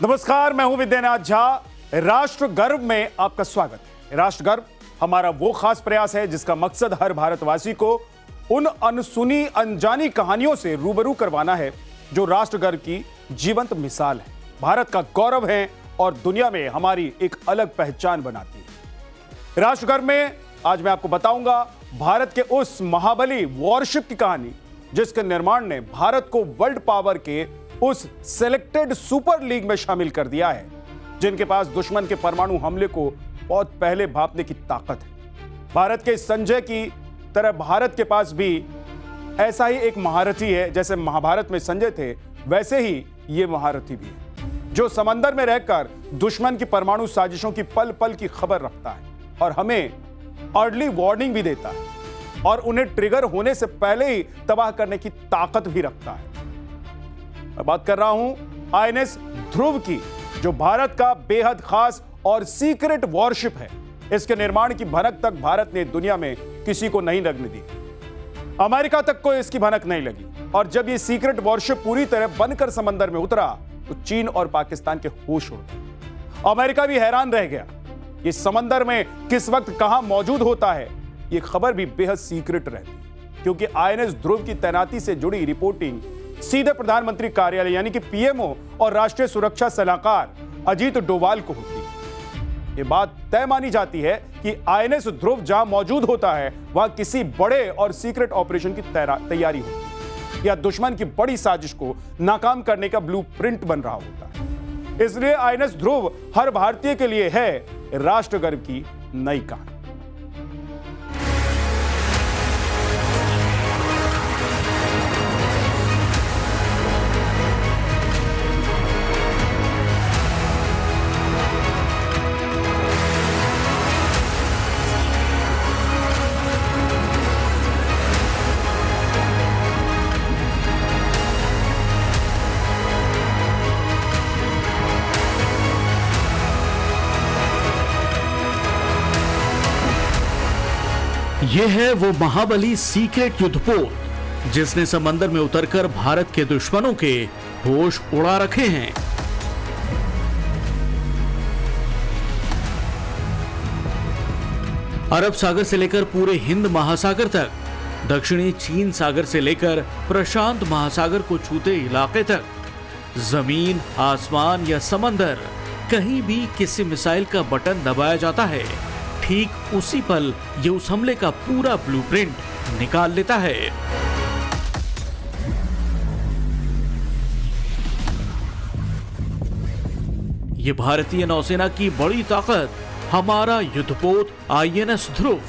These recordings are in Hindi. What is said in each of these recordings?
नमस्कार, मैं हूं विद्यानाथ झा। राष्ट्र गर्व में आपका स्वागत है। राष्ट्र गर्व हमारा वो खास प्रयास है जिसका मकसद हर भारतवासी को उन अनसुनी अनजानी कहानियों से रूबरू करवाना है जो राष्ट्र गर्व की जीवंत मिसाल है, भारत का गौरव है और दुनिया में हमारी एक अलग पहचान बनाती है। राष्ट्र गर्व में आज मैं आपको बताऊंगा भारत के उस महाबली वॉरशिप की कहानी जिसके निर्माण ने भारत को वर्ल्ड पावर के उस सिलेक्टेड सुपर लीग में शामिल कर दिया है, जिनके पास दुश्मन के परमाणु हमले को बहुत पहले भांपने की ताकत है। भारत के संजय की तरह भारत के पास भी ऐसा ही एक महारथी है। जैसे महाभारत में संजय थे, वैसे ही ये महारथी भी है जो समंदर में रहकर दुश्मन की परमाणु साजिशों की पल पल की खबर रखता है और हमें अर्ली वार्निंग भी देता है और उन्हें ट्रिगर होने से पहले ही तबाह करने की ताकत भी रखता है। मैं बात कर रहा हूं आईएनएस ध्रुव की, जो भारत का बेहद खास और सीक्रेट वॉरशिप है। इसके निर्माण की भनक तक भारत ने दुनिया में किसी को नहीं लगने दी, अमेरिका तक को इसकी भनक नहीं लगी। और जब यह सीक्रेट वॉरशिप पूरी तरह बनकर समंदर में उतरा तो चीन और पाकिस्तान के होश उड़ गए। अमेरिका भी हैरान रह गया। इस समंदर में किस वक्त कहां मौजूद होता है, यह खबर भी बेहद सीक्रेट रहती है, क्योंकि आईएनएस ध्रुव की तैनाती से जुड़ी रिपोर्टिंग सीधे प्रधानमंत्री कार्यालय यानी कि पीएमओ और राष्ट्रीय सुरक्षा सलाहकार अजीत डोवाल को होती है। यह बात तय मानी जाती है कि आईएनएस ध्रुव जहां मौजूद होता है वहां किसी बड़े और सीक्रेट ऑपरेशन की तैयारी होती है या दुश्मन की बड़ी साजिश को नाकाम करने का ब्लूप्रिंट बन रहा होता है। इसलिए आईएनएस ध्रुव हर भारतीय के लिए है राष्ट्र गर्व की नई कहानी। यह है वो महाबली सीक्रेट युद्धपोत जिसने समंदर में उतरकर भारत के दुश्मनों के होश उड़ा रखे हैं। अरब सागर से लेकर पूरे हिंद महासागर तक, दक्षिणी चीन सागर से लेकर प्रशांत महासागर को छूते इलाके तक, जमीन, आसमान या समंदर, कहीं भी किसी मिसाइल का बटन दबाया जाता है, ठीक उसी पल ये उस हमले का पूरा ब्लूप्रिंट निकाल लेता है। ये भारतीय नौसेना की बड़ी ताकत हमारा युद्धपोत आईएनएस ध्रुव,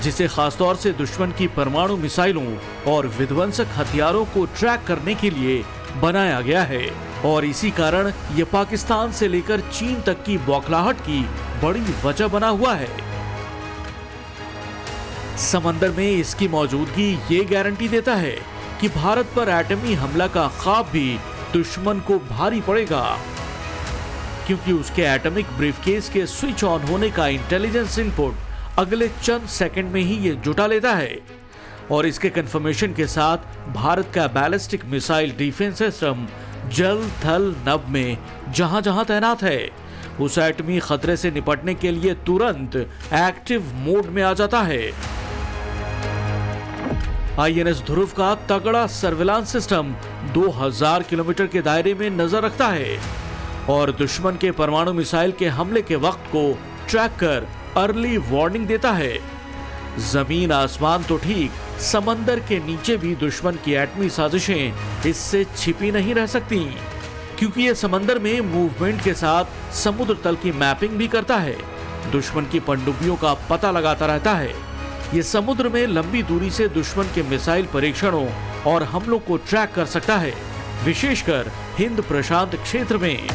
जिसे खासतौर से दुश्मन की परमाणु मिसाइलों और विध्वंसक हथियारों को ट्रैक करने के लिए बनाया गया है। और इसी कारण ये पाकिस्तान से लेकर चीन तक की बौखलाहट की बड़ी वजह बना हुआ है। समंदर में इसकी मौजूदगी ये गारंटी देता है कि भारत पर एटमी हमला का ख्वाब भी दुश्मन को भारी पड़ेगा, क्योंकि उसके एटॉमिक ब्रीफकेस के स्विच ऑन होने का इंटेलिजेंस इनपुट अगले चंद सेकंड में ही ये जुटा लेता है। और इसके कंफर्मेशन के साथ भारत का बैलिस्टिक मिसाइल डिफेंस सिस्टम जल, थल, नभ में जहां जहां तैनात है, उस एटमी खतरे से निपटने के लिए तुरंत एक्टिव मोड में आ जाता है। आईएनएस ध्रुव का तगड़ा सर्विलांस सिस्टम 2000 किलोमीटर के दायरे में नजर रखता है और दुश्मन के परमाणु मिसाइल के हमले के वक्त को ट्रैक कर अर्ली वार्निंग देता है। जमीन आसमान तो ठीक, समंदर के नीचे भी दुश्मन की एटमी साजिशें इससे छिपी नहीं रह सकती, क्योंकि ये समंदर में मूवमेंट के साथ समुद्र तल की मैपिंग भी करता है, दुश्मन की पनडुब्बियों का पता लगाता रहता है। ये समुद्र में लंबी दूरी से दुश्मन के मिसाइल परीक्षणों और हमलों को ट्रैक कर सकता है, विशेषकर हिंद प्रशांत क्षेत्र में।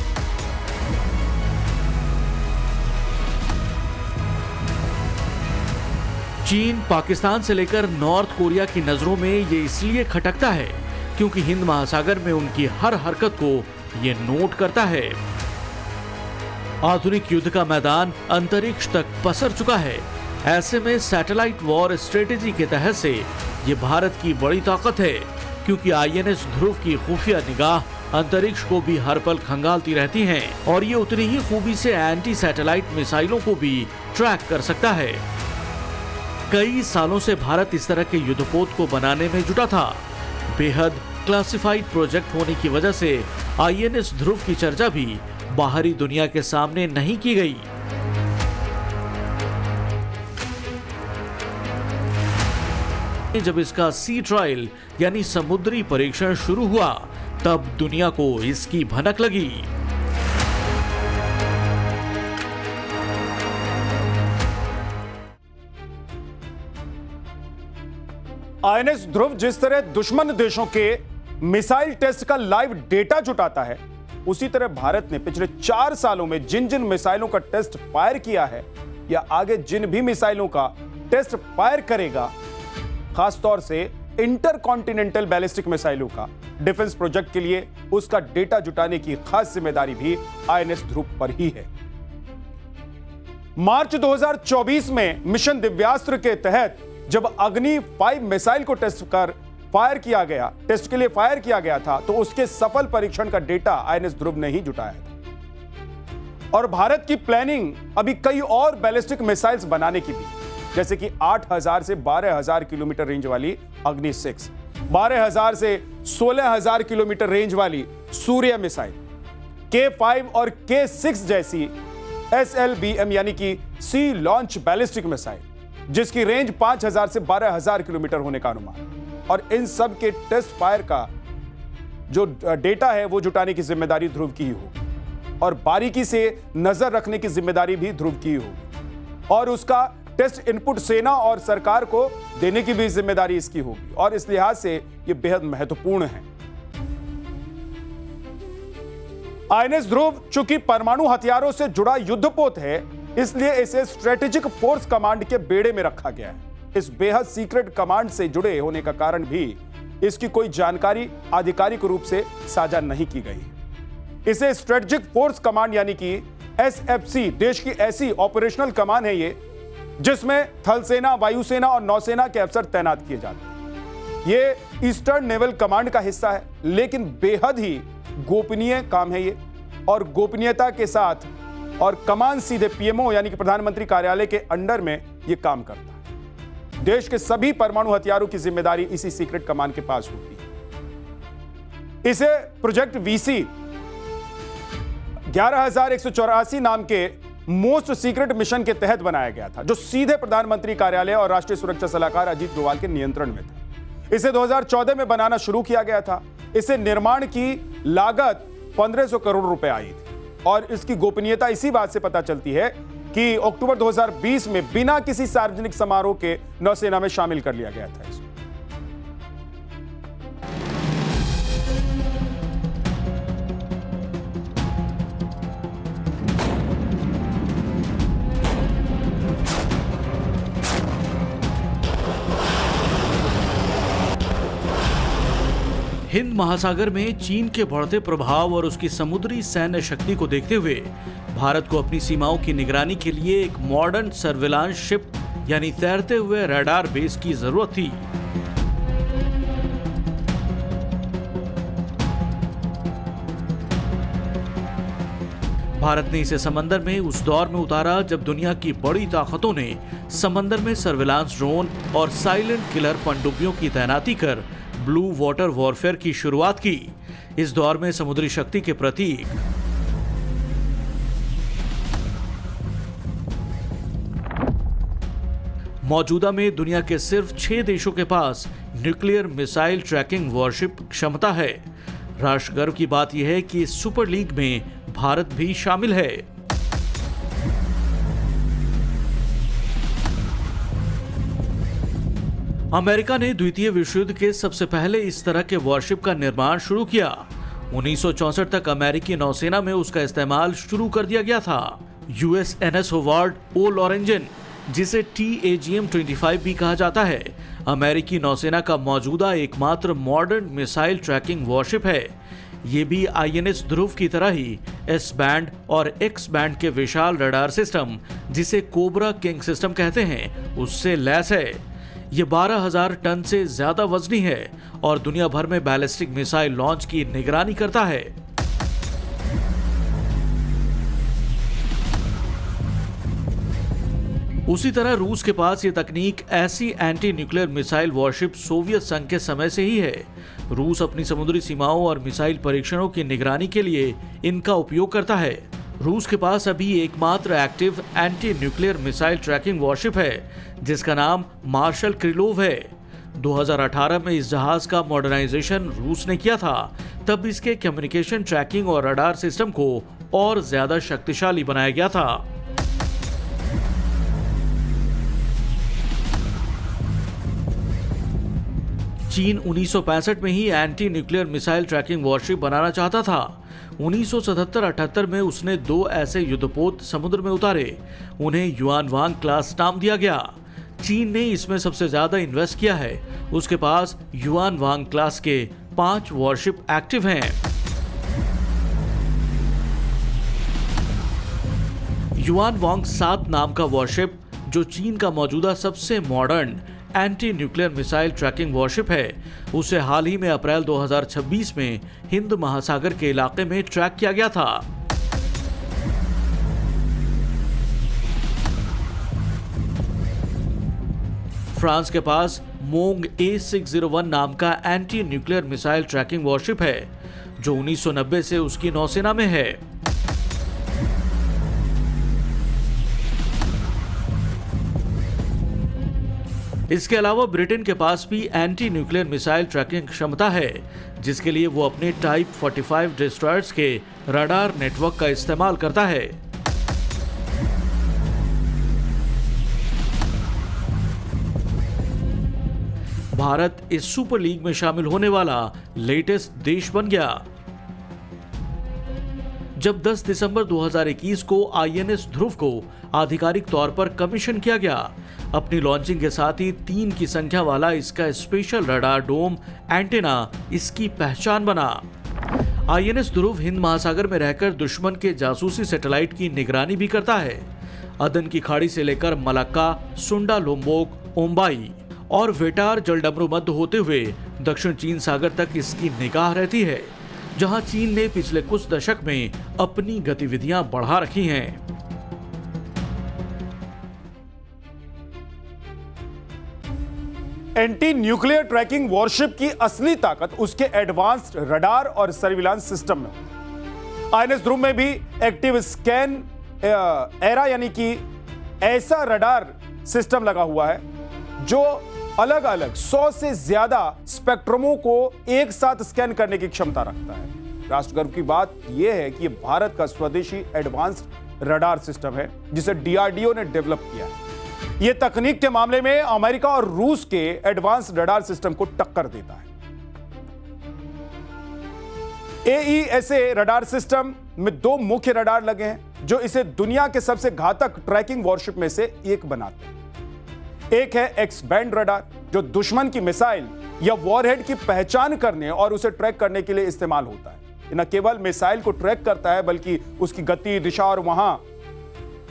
चीन, पाकिस्तान से लेकर नॉर्थ कोरिया की नजरों में ये इसलिए खटकता है क्योंकि हिंद महासागर में उनकी हर हरकत को ये नोट करता है। आधुनिक युद्ध का मैदान अंतरिक्ष तक पसर चुका है। ऐसे में सैटेलाइट वॉर स्ट्रेटेजी के तहत से ये भारत की बड़ी ताकत है, क्योंकि आईएनएस ध्रुव की खुफिया निगाह अंतरिक्ष को भी हर पल खंगालती रहती हैं और ये उतनी ही खूबी से एंटी सैटेलाइट मिसाइलों को भी ट्रैक कर सकता है। कई सालों से भारत इस तरह के युद्धपोत को बनाने में जुटा था। बेहद क्लासिफाइड प्रोजेक्ट होने की वजह से आईएनएस ध्रुव की चर्चा भी बाहरी दुनिया के सामने नहीं की गई। जब इसका सी ट्रायल यानी समुद्री परीक्षण शुरू हुआ तब दुनिया को इसकी भनक लगी। आईएनएस ध्रुव जिस तरह दुश्मन देशों के मिसाइल टेस्ट का लाइव डेटा जुटाता है, उसी तरह भारत ने पिछले 4 सालों में जिन जिन मिसाइलों का टेस्ट फायर किया है या आगे जिन भी मिसाइलों का टेस्ट फायर करेगा, खासतौर से इंटरकॉन्टिनेंटल बैलिस्टिक मिसाइलों का डिफेंस प्रोजेक्ट के लिए उसका डेटा जुटाने की खास जिम्मेदारी भी आईएनएस ध्रुव पर ही है। मार्च 2024 में मिशन दिव्यास्त्र के तहत जब अग्नि 5 मिसाइल को टेस्ट के लिए फायर किया गया था, तो उसके सफल परीक्षण का डेटा आईएनएस ध्रुव ने ही जुटाया था। और भारत की प्लानिंग अभी कई और बैलिस्टिक मिसाइल्स बनाने की भी, जैसे कि 8000 से 12000 किलोमीटर रेंज वाली अग्नि 6, 12000 से 16000 किलोमीटर रेंज वाली सूर्य मिसाइल, K5 और K6 जैसी SLBM यानी कि सी लॉन्च बैलिस्टिक मिसाइल, जिसकी रेंज 5000 से 12000 किलोमीटर होने का अनुमान। और इन सब के टेस्ट फायर का जो डेटा है वो जुटाने की जिम्मेदारी ध्रुव की ही होगी और बारीकी से नजर रखने की जिम्मेदारी भी ध्रुव की ही होगी और उसका टेस्ट इनपुट सेना और सरकार को देने की भी जिम्मेदारी इसकी होगी और इस लिहाज से यह बेहद महत्वपूर्ण है। आईएनएस ध्रुव चूंकि परमाणु हथियारों से जुड़ा युद्धपोत है, इसलिए इसे स्ट्रेटेजिक फोर्स कमांड के बेड़े में रखा गया है। इस बेहद सीक्रेट कमांड से जुड़े होने का कारण भी इसकी कोई जानकारी आधिकारिक रूप से साझा नहीं की गई। इसे स्ट्रेटेजिक फोर्स कमांड यानी कि एसएफसी देश की ऐसी ऑपरेशनल कमांड है ये, जिसमें थल सेना, वायुसेना और नौसेना के अफसर तैनात किए जाते हैं। ये ईस्टर्न नेवल कमांड का हिस्सा है, लेकिन बेहद ही गोपनीय काम है ये और गोपनीयता के साथ और कमान सीधे पीएमओ यानी कि प्रधानमंत्री कार्यालय के अंडर में यह काम करता है। देश के सभी परमाणु हथियारों की जिम्मेदारी इसी सीक्रेट कमांड के पास होती है। इसे प्रोजेक्ट वीसी 11184 नाम के मोस्ट सीक्रेट मिशन के तहत बनाया गया था, जो सीधे प्रधानमंत्री कार्यालय और राष्ट्रीय सुरक्षा सलाहकार अजीत डोभाल के नियंत्रण में था। इसे 2014 में बनाना शुरू किया गया था। इसे निर्माण की लागत 1500 करोड़ रुपए आई थी और इसकी गोपनीयता इसी बात से पता चलती है कि अक्टूबर 2020 में बिना किसी सार्वजनिक समारोह के नौसेना में शामिल कर लिया गया था इसको। हिंद महासागर में चीन के बढ़ते प्रभाव और उसकी समुद्री सैन्य शक्ति को देखते हुए भारत को अपनी सीमाओं की निगरानी के लिए एक मॉडर्न सर्विलांस शिप यानी तैरते हुए रडार बेस की जरूरत थी। भारत ने इसे समंदर में उस दौर में उतारा जब दुनिया की बड़ी ताकतों ने समंदर में सर्विलांस ड्रोन और साइलेंट किलर पनडुब्बियों की तैनाती कर ब्लू वाटर वॉरफेयर की शुरुआत की। इस दौर में समुद्री शक्ति के प्रतीक मौजूदा में दुनिया के सिर्फ 6 देशों के पास न्यूक्लियर मिसाइल ट्रैकिंग वॉरशिप क्षमता है। राष्ट्र गर्व की बात यह है कि इस सुपर लीग में भारत भी शामिल है। अमेरिका ने द्वितीय विश्व युद्ध के सबसे पहले इस तरह के वॉरशिप का निर्माण शुरू किया। 1964 तक अमेरिकी नौसेना में उसका इस्तेमाल शुरू कर दिया गया था। USNS होवार्ड ओ लॉरेंजन, जिसे TAGM-25 भी कहा जाता है, अमेरिकी नौसेना का मौजूदा एकमात्र मॉडर्न मिसाइल ट्रैकिंग वॉरशिप है। ये भी INS ध्रुव की तरह ही S बैंड और X बैंड के विशाल रडार सिस्टम, जिसे कोबरा किंग सिस्टम कहते हैं, उससे लैस है। ये 12,000 टन से ज्यादा वजनी है और दुनिया भर में बैलिस्टिक मिसाइल लॉन्च की निगरानी करता है। उसी तरह रूस के पास ये तकनीक ऐसी anti nuclear missile worship Soviet संघ के समय से ही है। रूस अपनी समुद्री सीमाओं और मिसाइल परीक्षणों की निगरानी के लिए इनका उपयोग करता है। रूस के पास अभी एकमात्र active anti nuclear missile tracking worship है, जिसका नाम मार्शल क्रिलोव है। 2018 में इस जहाज का मॉडर्नाइजेशन रूस ने किया था। तब इसके कम्युनिकेशन, ट्रैकिंग और रडार सिस्टम को और ज्यादा शक्तिशाली बनाया गया था। चीन 1965 में ही anti nuclear missile tracking warship बनाना चाहता था। 1977-78 में उसने 2 ऐसे युद्धपोत समुद्र में उतारे। उन्हें युआन वांग क्लास नाम दिया गया। चीन ने इसमें सबसे ज्यादा इन्वेस्ट किया है। उसके पास युआन वांग क्लास के 5 वॉरशिप एक्टिव हैं। युआन वांग 7 नाम का वॉरशिप, जो चीन का मौजूदा सबसे modern anti nuclear missile tracking worship है, उसे हाल ही में अप्रैल 2026 में हिंद महासागर के इलाके में ट्रैक किया गया था। फ्रांस के पास मोंग A601 नाम का anti nuclear missile tracking worship है, जो 1990 से उसकी नौसेना में है। इसके अलावा ब्रिटेन के पास भी एंटी न्यूक्लियर मिसाइल ट्रैकिंग क्षमता है, जिसके लिए वो अपने टाइप 45 डिस्ट्रॉयर्स के रडार नेटवर्क का इस्तेमाल करता है। भारत इस सुपर लीग में शामिल होने वाला लेटेस्ट देश बन गया। जब 10 दिसंबर 2021 को आईएनएस ध्रुव को आधिकारिक तौर पर कमीशन किया गया। अपनी लॉन्चिंग के साथ ही 3 की संख्या वाला इसका स्पेशल रडार डोम एंटेना इसकी पहचान बना। आईएनएस ध्रुव हिंद महासागर में रहकर दुश्मन के जासूसी सैटेलाइट की निगरानी भी करता है। अदन की खाड़ी से लेकर मलक्का, सुंडा लोम्बोक, ओम्बाई और वेटार जलडमरू मध्य होते हुए दक्षिण चीन सागर तक इसकी निगाह रहती है, जहां चीन ने पिछले कुछ दशक में अपनी गतिविधियां बढ़ा रखी हैं। एंटी न्यूक्लियर ट्रैकिंग वॉरशिप की असली ताकत उसके एडवांस्ड रडार और सर्विलांस सिस्टम में होती है। आईएनएस ध्रुव में भी एक्टिव स्कैन एरा यानी कि ऐसा रडार सिस्टम लगा हुआ है जो अलग अलग 100 से ज्यादा स्पेक्ट्रमों को एक साथ स्कैन करने की क्षमता रखता है। राष्ट्र गर्व की बात यह है कि यह भारत का स्वदेशी एडवांस्ड रडार सिस्टम है, जिसे डीआरडीओ ने डेवलप किया है। यह तकनीक के मामले में अमेरिका और रूस के एडवांस्ड रडार सिस्टम को टक्कर देता है। AESA रडार सिस्टम में 2 मुख्य रडार लगे हैं, जो इसे दुनिया के सबसे घातक ट्रैकिंग वॉरशिप में से एक बनाते हैं। एक है एक्स बैंड रडार, जो दुश्मन की मिसाइल या वॉरहेड की पहचान करने और उसे ट्रैक करने के लिए इस्तेमाल होता है। न केवल मिसाइल को ट्रैक करता है, बल्कि उसकी गति, दिशा और वहां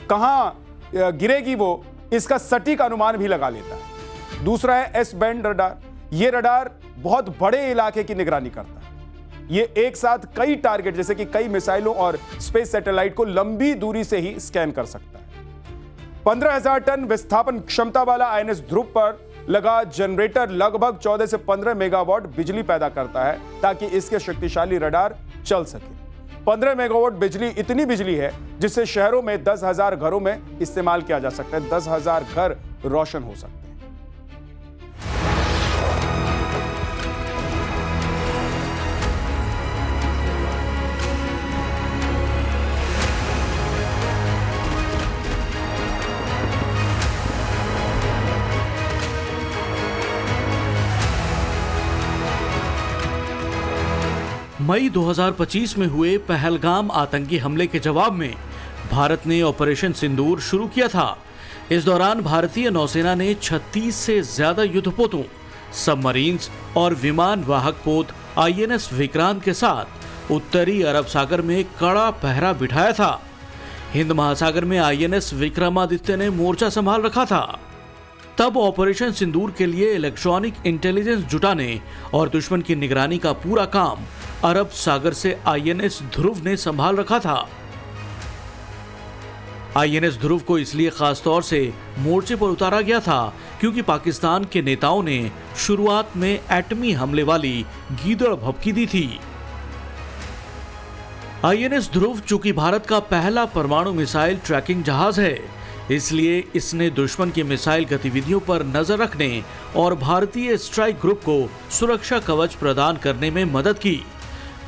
कहां गिरेगी वो इसका सटीक अनुमान भी लगा लेता है। दूसरा है एस बैंड रडार। यह रडार बहुत बड़े इलाके की निगरानी करता है। यह एक साथ कई टारगेट, जैसे कि कई मिसाइलों और स्पेस सैटेलाइट को लंबी दूरी से ही स्कैन कर सकता है। 15,000 टन विस्थापन क्षमता वाला आईएनएस ध्रुव पर लगा जनरेटर लगभग 14 से 15 मेगावाट बिजली पैदा करता है, ताकि इसके शक्तिशाली रडार चल सके। 15 मेगावाट बिजली इतनी बिजली है जिससे शहरों में 10,000 घरों में इस्तेमाल किया जा सकता है। 10,000 घर रोशन हो सकते हैं। मई 2025 में हुए पहलगाम आतंकी हमले के जवाब में भारत ने ऑपरेशन सिंदूर शुरू किया था। इस दौरान भारतीय नौसेना ने 36 से ज्यादा युद्धपोतों, सबमरीन्स और विमान वाहक पोत आईएनएस विक्रांत के साथ उत्तरी अरब सागर में कड़ा पहरा बिठाया था। हिंद महासागर में आईएनएस विक्रमादित्य ने मोर्चा संभाल रखा था। तब ऑपरेशन सिंदूर के लिए इलेक्ट्रॉनिक इंटेलिजेंस जुटाने और दुश्मन की निगरानी का पूरा काम अरब सागर से आईएनएस ध्रुव ने संभाल रखा था। आईएनएस ध्रुव को इसलिए खास तौर से मोर्चे पर उतारा गया था क्योंकि पाकिस्तान के नेताओं ने शुरुआत में एटमी हमले वाली गीदड़ भभकी दी थी। आईएनएस ध्रुव चूंकि भारत का पहला परमाणु मिसाइल ट्रैकिंग जहाज है, इसलिए इसने दुश्मन की मिसाइल गतिविधियों पर नजर रखने और भारतीय स्ट्राइक ग्रुप को सुरक्षा कवच प्रदान करने में मदद की।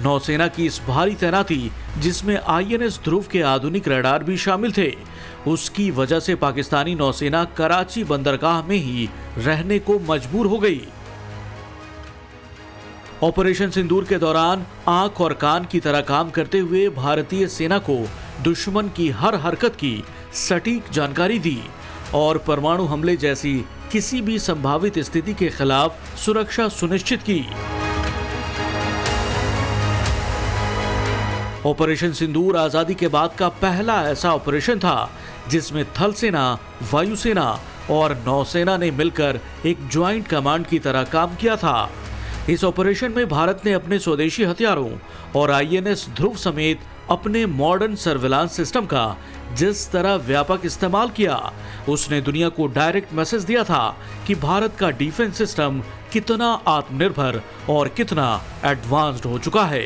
नौसेना की इस भारी तैनाती, जिसमें आईएनएस ध्रुव के आधुनिक रडार भी शामिल थे, उसकी वजह से पाकिस्तानी नौसेना कराची बंदरगाह में ही रहने को मजबूर हो गई। ऑपरेशन सिंदूर के दौरान आंख और कान की तरह काम करते हुए भारतीय सेना को दुश्मन की हर हरकत की सटीक जानकारी दी और परमाणु हमले जैसी किसी भी संभावित स्थिति के खिलाफ सुरक्षा सुनिश्चित की। ऑपरेशन सिंदूर आजादी के बाद का पहला ऐसा ऑपरेशन था जिसमें थल सेना, वायुसेना और नौसेना ने मिलकर एक ज्वाइंट कमांड की तरह काम किया था। इस ऑपरेशन में भारत ने अपने स्वदेशी हथियारों और आईएनएस ध्रुव समेत अपने मॉडर्न सर्विलांस सिस्टम का जिस तरह व्यापक इस्तेमाल किया, उसने दुनिया को डायरेक्ट मैसेज दिया था कि भारत का डिफेंस सिस्टम कितना आत्मनिर्भर और कितना एडवांस्ड हो चुका है।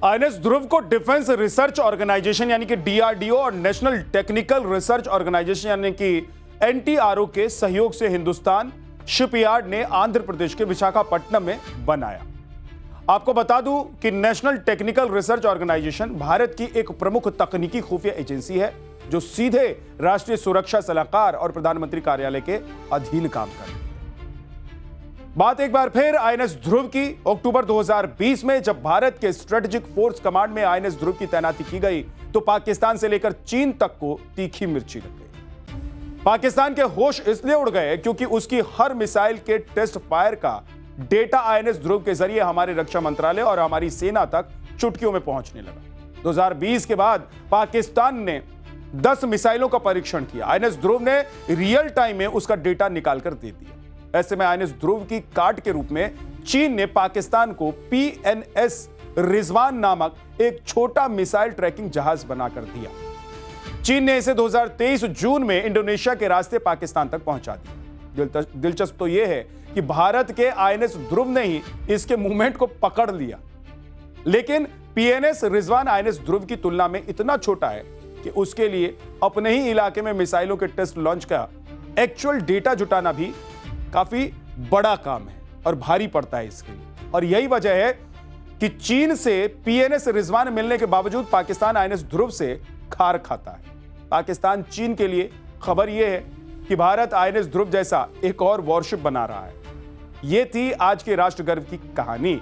आईएनएस ध्रुव को डिफेंस रिसर्च ऑर्गेनाइजेशन यानी कि डीआरडीओ और नेशनल टेक्निकल रिसर्च ऑर्गेनाइजेशन यानी कि एनटीआरओ के सहयोग से हिंदुस्तान शिपयार्ड ने आंध्र प्रदेश के विशाखापट्टनम में बनाया। आपको बता दूं कि national technical research organisation Bharat की एक प्रमुख तकनीकी खुफिया एजेंसी है जो सीधे राष्ट्रीय सुरक्षा सलाहकार और प्रधानमंत्री कार्यालय के अधीन काम करती है। बात एक बार फिर आईएनएस ध्रुव की। अक्टूबर 2020 में जब भारत के स्ट्रेटेजिक फोर्स कमांड में आईएनएस ध्रुव की तैनाती की गई तो पाकिस्तान से लेकर चीन तक को तीखी मिर्ची लग गई। पाकिस्तान के होश इसलिए उड़ गए क्योंकि उसकी हर मिसाइल के टेस्ट फायर का डेटा आईएनएस ध्रुव के जरिए हमारे रक्षा मंत्रालय और हमारी सेना तक चुटकियों में पहुंचने लगा। 2020 के बाद पाकिस्तान ने 10 मिसाइलों का परीक्षण किया। आईएनएस ध्रुव ने रियल टाइम में उसका डेटा निकालकर दे दिया। ऐसे में आईएनएस ध्रुव की कार्ड के रूप में चीन ने पाकिस्तान को पीएनएस रिजवान नामक एक छोटा मिसाइल ट्रैकिंग जहाज बनाकर दिया। चीन ने इसे 2023 जून में इंडोनेशिया के रास्ते पाकिस्तान तक पहुंचा दिया। दिलचस्प तो यह है कि भारत के आईएनएस ध्रुव ने ही इसके मूवमेंट को पकड़ लिया, लेकिन पीएनएस रिजवान आईएनएस ध्रुव की तुलना में इतना छोटा है कि उसके लिए अपने ही इलाके में मिसाइलों के टेस्ट लॉन्च का एक्चुअल डेटा जुटाना भी काफी बड़ा काम है और भारी पड़ता है इसके लिए। और यही वजह है कि चीन से पीएनएस रिजवान मिलने के बावजूद पाकिस्तान आईएनएस ध्रुव से खार खाता है। पाकिस्तान चीन के लिए खबर यह है कि भारत आईएनएस ध्रुव जैसा एक और वॉरशिप बना रहा है। यह थी आज के राष्ट्र गर्व की कहानी।